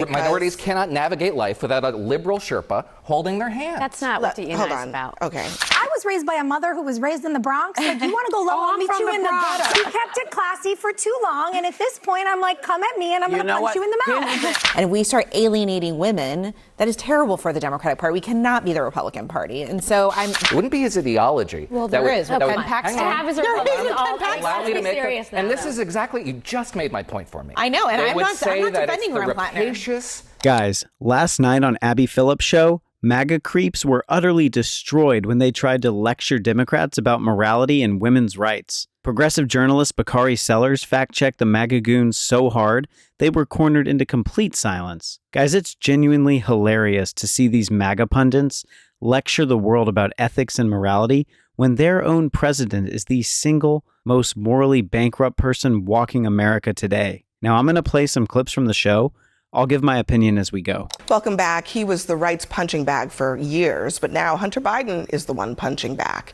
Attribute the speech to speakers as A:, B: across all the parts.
A: minorities cannot navigate life without a liberal Sherpa holding their hand.
B: That's not what the Unite is about.
C: Okay.
D: I was raised by a mother who was raised in the Bronx. Like, you want to go low? I'll meet you in the gutter. You kept it classy for too long, and at this point, I'm like, come at me, and I'm going to punch you in the mouth.
E: And we start alienating women. That is terrible for the Democratic Party. We cannot be the Republican Party, and so
A: It wouldn't be his ideology.
E: Well, there is.
B: Pen Paxton.
A: Allow me to make
B: serious now,
A: and this is exactly, you just made my point for me.
E: I know, and I'm not
A: say that
E: defending
A: it's the
E: Graham Plattner.
A: rapacious.
F: Guys, last night on Abby Phillip's show, MAGA creeps were utterly destroyed when they tried to lecture Democrats about morality and women's rights. Progressive journalist Bakari Sellers fact-checked the MAGA goons so hard, they were cornered into complete silence. Guys, it's genuinely hilarious to see these MAGA pundits lecture the world about ethics and morality when their own president is the single most morally bankrupt person walking America today. Now, I'm going to play some clips from the show. I'll give my opinion as we go.
C: Welcome back. He was the right's punching bag for years, but now Hunter Biden is the one punching back.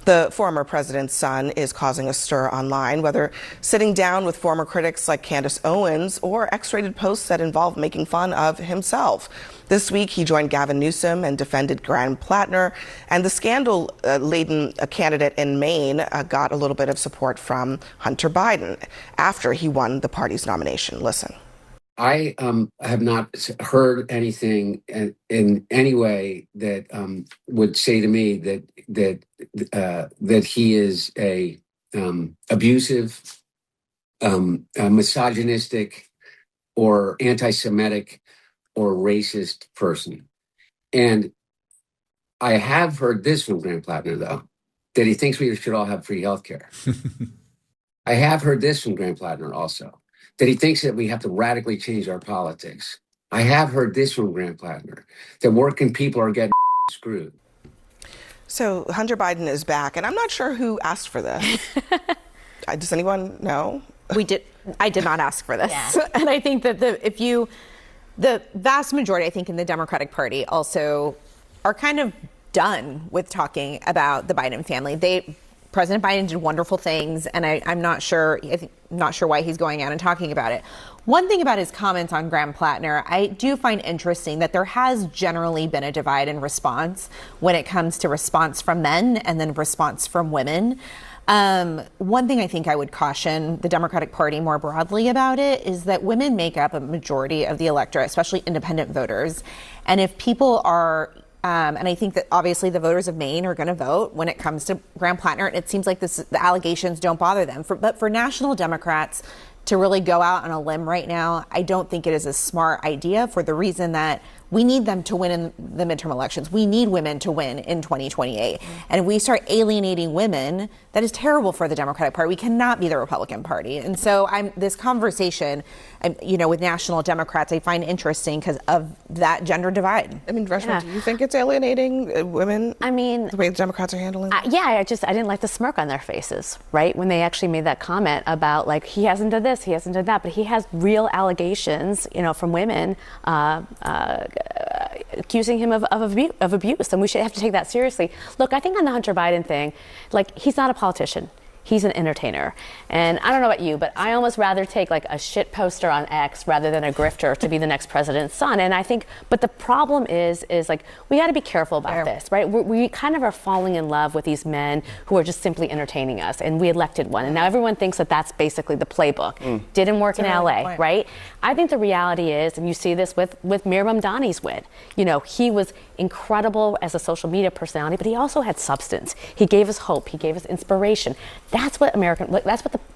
C: The former president's son is causing a stir online, whether sitting down with former critics like Candace Owens or X-rated posts that involve making fun of himself. This week, he joined Gavin Newsom and defended Graham Plattner, and the scandal-laden candidate in Maine got a little bit of support from Hunter Biden after he won the party's nomination. Listen.
G: I have not heard anything in any way that would say to me that he is a abusive, misogynistic, or anti-Semitic or racist person. And I have heard this from Graham Plattner, though, that he thinks we should all have free health care. I have heard this from Graham Plattner also, that he thinks that we have to radically change our politics. I have heard this from Graham Plattner, that working people are getting screwed.
C: So Hunter Biden is back, and I'm not sure who asked for this. Does anyone know?
E: I did not ask for this. Yeah. And I think that the vast majority, I think, in the Democratic Party also are kind of done with talking about the Biden family. President Biden did wonderful things, and I'm not sure why he's going out and talking about it. One thing about his comments on Graham Plattner, I do find interesting that there has generally been a divide in response when it comes to response from men and then response from women. One thing I think I would caution the Democratic Party more broadly about it is that women make up a majority of the electorate, especially independent voters. And if people are and I think that obviously the voters of Maine are going to vote when it comes to Graham Plattner. It seems like the allegations don't bother them. But for national Democrats to really go out on a limb right now, I don't think it is a smart idea for the reason that we need them to win in the midterm elections. We need women to win in 2028. And if we start alienating women, that is terrible for the Democratic Party. We cannot be the Republican Party. And so this conversation, with national Democrats, I find interesting because of that gender divide.
C: I mean, Reshma, do you think it's alienating women?
B: I mean,
C: the way the Democrats are handling it?
B: I didn't like the smirk on their faces, right? When they actually made that comment about, like, he hasn't done this, he hasn't done that, but he has real allegations, from women, accusing him of abuse, and we should have to take that seriously. Look, I think on the Hunter Biden thing, like, he's not a politician. He's an entertainer. And I don't know about you, but I almost rather take like a shit poster on X rather than a grifter to be the next president's son. And I think, but the problem is like, we got to be careful about this, right? We kind of are falling in love with these men who are just simply entertaining us. And we elected one. And now everyone thinks that that's basically the playbook. Didn't work in LA, right? I think the reality is, and you see this with Miriam Mamdani's win. He was incredible as a social media personality, but he also had substance. He gave us hope. He gave us inspiration. That's what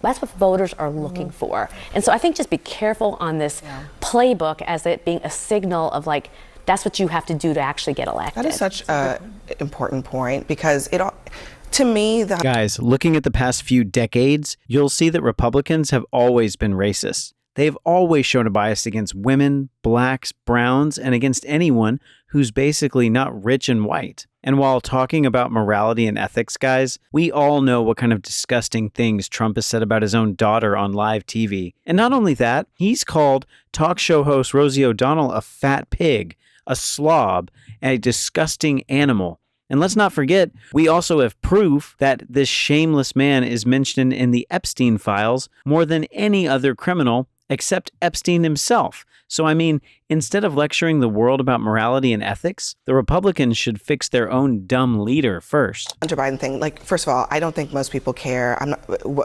B: that's what voters are looking for. And so I think just be careful on this playbook as it being a signal of like, that's what you have to do to actually get elected.
C: That is such an important point because to me,
F: guys, looking at the past few decades, you'll see that Republicans have always been racist. They've always shown a bias against women, blacks, browns, and against anyone who's basically not rich and white. And while talking about morality and ethics, guys, we all know what kind of disgusting things Trump has said about his own daughter on live TV. And not only that, he's called talk show host Rosie O'Donnell a fat pig, a slob, and a disgusting animal. And let's not forget, we also have proof that this shameless man is mentioned in the Epstein files more than any other criminal, except Epstein himself. So, I mean, instead of lecturing the world about morality and ethics, the Republicans should fix their own dumb leader first.
C: Hunter Biden thing, like, first of all, I don't think most people care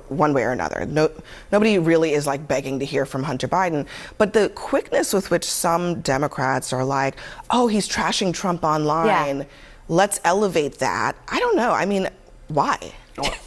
C: one way or another. Nobody really is like begging to hear from Hunter Biden. But the quickness with which some Democrats are like, oh, he's trashing Trump online. Let's elevate that. I don't know. I mean, why?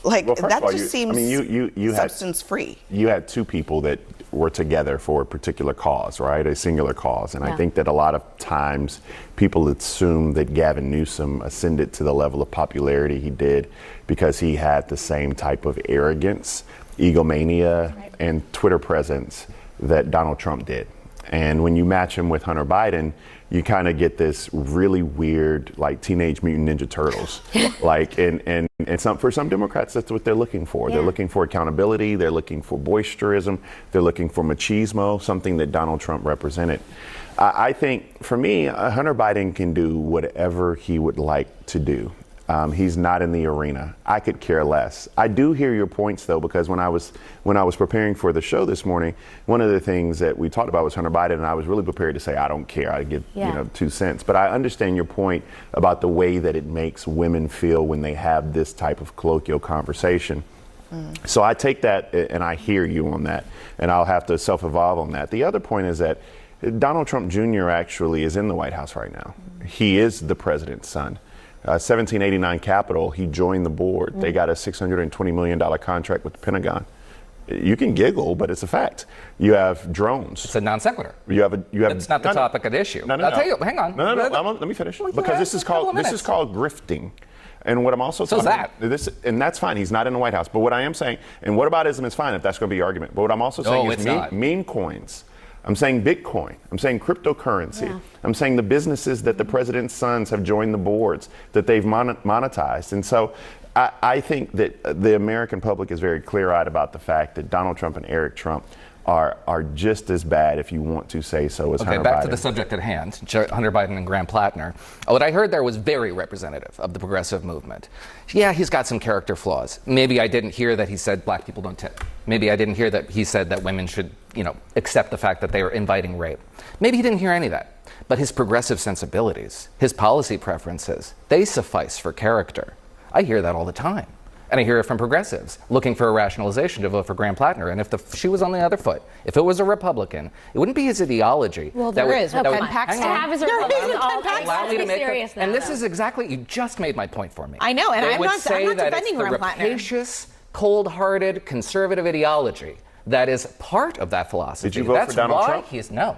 C: Like,
H: well,
C: that
H: all,
C: just seems
H: you
C: substance free.
H: You had two people that were together for a particular cause, right? A singular cause. And I think that a lot of times people assume that Gavin Newsom ascended to the level of popularity he did because he had the same type of arrogance, egomania, and Twitter presence that Donald Trump did. And when you match him with Hunter Biden, you kind of get this really weird, like, Teenage Mutant Ninja Turtles. Like, and for some Democrats, that's what they're looking for. They're looking for accountability. They're looking for boisterism. They're looking for machismo, something that Donald Trump represented. I think, for me, Hunter Biden can do whatever he would like to do. He's not in the arena. I could care less. I do hear your points, though, because when I was preparing for the show this morning, one of the things that we talked about was Hunter Biden, and I was really prepared to say I don't care. I give 2 cents. But I understand your point about the way that it makes women feel when they have this type of colloquial conversation. So I take that and I hear you on that, and I'll have to self-evolve on that. The other point is that Donald Trump Jr. actually is in the White House right now. He is the president's son. 1789 Capitol, he joined the board. They got a $620 million contract with the Pentagon. You can giggle, but it's a fact. You have drones.
A: It's a non sequitur.
H: It's
A: not the topic at issue.
H: I'll
A: tell you, hang on.
H: Let me finish. Because this is called grifting. And what I'm also and that's fine. He's not in the White House. But what I am saying, and whataboutism is fine if that's going to be your argument. But what I'm also saying is meme coins. I'm saying Bitcoin. I'm saying cryptocurrency. I'm saying the businesses that the president's sons have joined the boards, that they've monetized. And so I think that the American public is very clear-eyed about the fact that Donald Trump and Eric Trump are just as bad, if you want to say so, as Hunter Biden.
A: Back to the subject at hand, Hunter Biden and Graham Plattner. What I heard there was very representative of the progressive movement. Yeah, he's got some character flaws. Maybe I didn't hear that he said black people don't tip. Maybe I didn't hear that he said that women should, accept the fact that they are inviting rape. Maybe he didn't hear any of that. But his progressive sensibilities, his policy preferences, they suffice for character. I hear that all the time. And I hear it from progressives looking for a rationalization to vote for Graham Plattner. And if the shoe was on the other foot, if it was a Republican, it wouldn't be his ideology.
E: Well, there is.
B: Allow me to make
A: and this is exactly, you just made my point for me.
E: I know, and I'm not defending
A: Graham Plattner. Rapacious, cold-hearted, conservative ideology that is part of that philosophy.
H: Did you vote for Donald Trump?
A: No.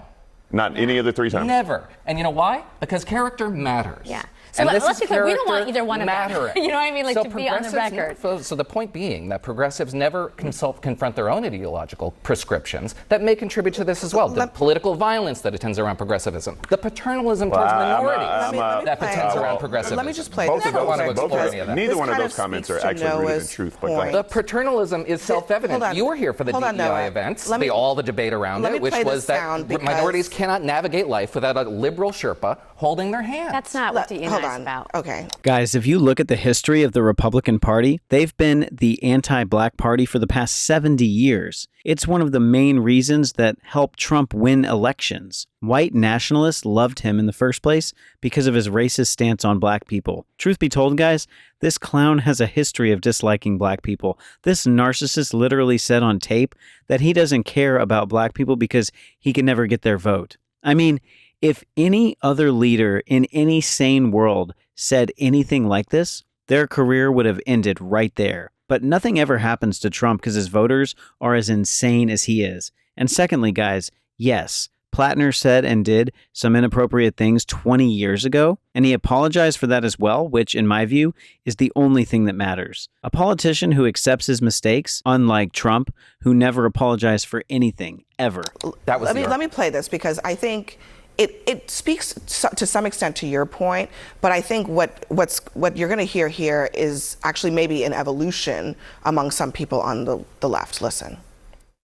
H: Not any of the 3 times?
A: Never. And you know why? Because character matters.
B: Yeah. So let's be clear, we don't want either one of them. You know what I mean? Like,
A: so
B: to be on the record.
A: So the point being that progressives never confront their own ideological prescriptions that may contribute to this as well. The political violence that attends around progressivism. The paternalism towards minorities that attends around progressivism.
C: Let me just play
H: both
C: this.
H: Neither one of those comments are actually rooted in truth. But go ahead.
A: The paternalism is self-evident. You were here for the DEI events, all the debate around it, which was that minorities cannot navigate life without a liberal Sherpa holding their hand.
B: That's not what DEI is about.
C: Okay.
F: Guys, if you look at the history of the Republican Party, they've been the anti-black party for the past 70 years. It's one of the main reasons that helped Trump win elections. White nationalists loved him in the first place because of his racist stance on black people. Truth be told, guys, this clown has a history of disliking black people. This narcissist literally said on tape that he doesn't care about black people because he can never get their vote. I mean, if any other leader in any sane world said anything like this, their career would have ended right there. But nothing ever happens to Trump because his voters are as insane as he is. And secondly, guys, yes, Plattner said and did some inappropriate things 20 years ago, and he apologized for that as well, which, in my view, is the only thing that matters. A politician who accepts his mistakes, unlike Trump, who never apologized for anything, ever.
C: Let me play this, because I think it speaks to some extent to your point, but I think what you're going to hear here is actually maybe an evolution among some people on the left. Listen.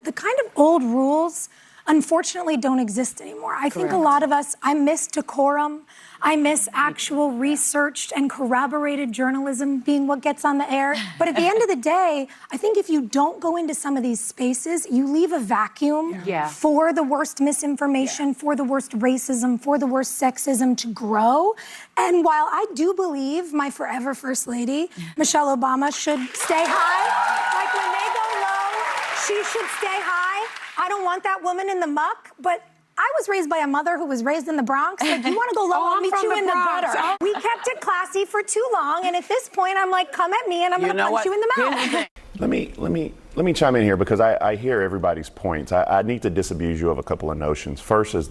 D: The kind of old rules unfortunately don't exist anymore. I think a lot of us, I miss decorum. I miss actual researched and corroborated journalism being what gets on the air. But at the end of the day, I think if you don't go into some of these spaces, you leave a vacuum for the worst misinformation, for the worst racism, for the worst sexism to grow. And while I do believe my forever First Lady, Michelle Obama, should stay high, like when they go low, she should stay high. I don't want that woman in the muck, but I was raised by a mother who was raised in the Bronx. Like, you want to go low, I'll meet you in the gutter. We kept it classy for too long, and at this point, I'm like, come at me, and I'm going to punch you in the mouth.
H: Let me chime in here because I hear everybody's points. I need to disabuse you of a couple of notions. First is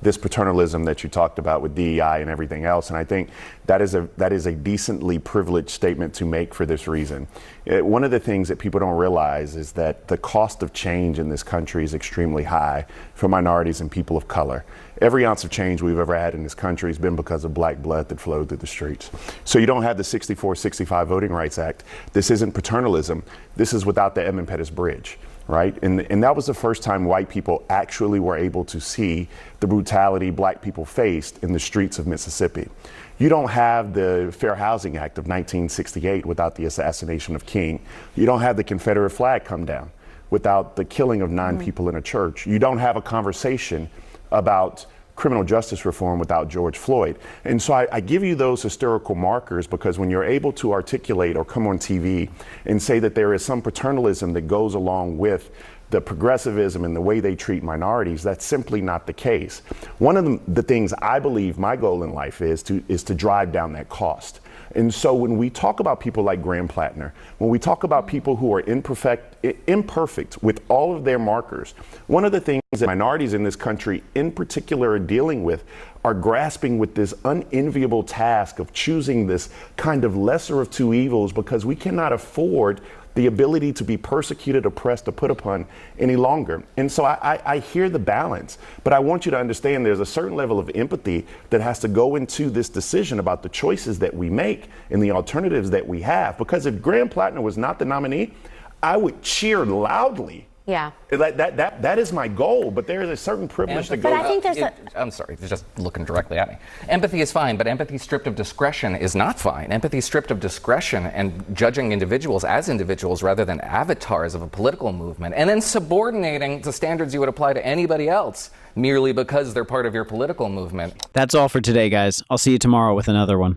H: this paternalism that you talked about with DEI and everything else, and I think that is a decently privileged statement to make for this reason. One of the things that people don't realize is that the cost of change in this country is extremely high for minorities and people of color. Every ounce of change we've ever had in this country has been because of black blood that flowed through the streets. So you don't have the 64-65 Voting Rights Act. This isn't paternalism. This is without the Edmund Pettus Bridge, right? And that was the first time white people actually were able to see the brutality black people faced in the streets of Mississippi. You don't have the Fair Housing Act of 1968 without the assassination of King. You don't have the Confederate flag come down without the killing of 9 people in a church. You don't have a conversation about criminal justice reform without George Floyd. And so I give you those historical markers because when you're able to articulate or come on TV and say that there is some paternalism that goes along with the progressivism and the way they treat minorities, that's simply not the case. One of the things I believe my goal in life is to drive down that cost. And so when we talk about people like Graham Plattner, when we talk about people who are imperfect with all of their markers, one of the things that minorities in this country in particular are dealing with are grasping with this unenviable task of choosing this kind of lesser of two evils because we cannot afford the ability to be persecuted, oppressed, or put upon any longer. And so I hear the balance, but I want you to understand there's a certain level of empathy that has to go into this decision about the choices that we make and the alternatives that we have. Because if Graham Plattner was not the nominee, I would cheer loudly.
B: Yeah.
H: That is my goal, but there is a certain privilege to go.
B: But I think there's
A: I'm sorry, they're just looking directly at me. Empathy is fine, but empathy stripped of discretion is not fine. Empathy stripped of discretion and judging individuals as individuals rather than avatars of a political movement, and then subordinating the standards you would apply to anybody else merely because they're part of your political movement.
F: That's all for today, guys. I'll see you tomorrow with another one.